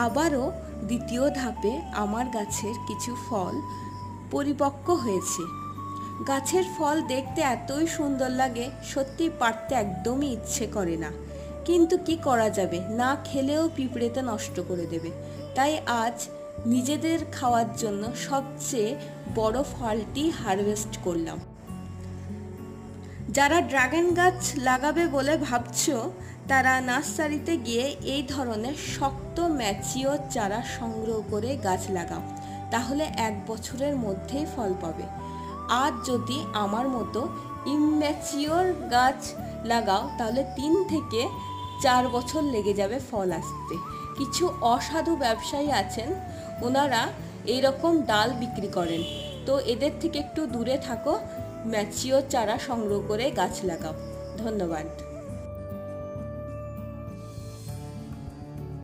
আবারও দ্বিতীয় ধাপে আমার গাছের কিছু ফল পরিপক্ক হয়েছে। গাছের ফল দেখতে এতই সুন্দর লাগে, সত্যি পারতে একদমই ইচ্ছে করে না, কিন্তু কি করা যাবে, না খেলেও পিঁপড়েতে নষ্ট করে দেবে। তাই আজ নিজেদের খাওয়ার জন্য সবচেয়ে বড় ফলটি হারভেস্ট করলাম। যারা ড্রাগন গাছ লাগাবে বলে ভাবছো, তারা নার্সারিতে গিয়ে এই ধরনের শক্ত ম্যাচিওর চারা সংগ্রহ করে গাছ লাগাও, তাহলে 1 বছরের মধ্যেই ফল পাবে। আর যদি আমার মতো ইম্যাচিওর গাছ লাগাও, তাহলে 3 থেকে 4 বছর লেগে যাবে ফল আসতে। কিছু অসাধু ব্যবসায়ী আছেন, ওনারা এইরকম ডাল বিক্রি করেন, তো এদের থেকে একটু দূরে থাকো, ম্যাচিওর চারা সংগ্রহ করে গাছ লাগাও। ধন্যবাদ।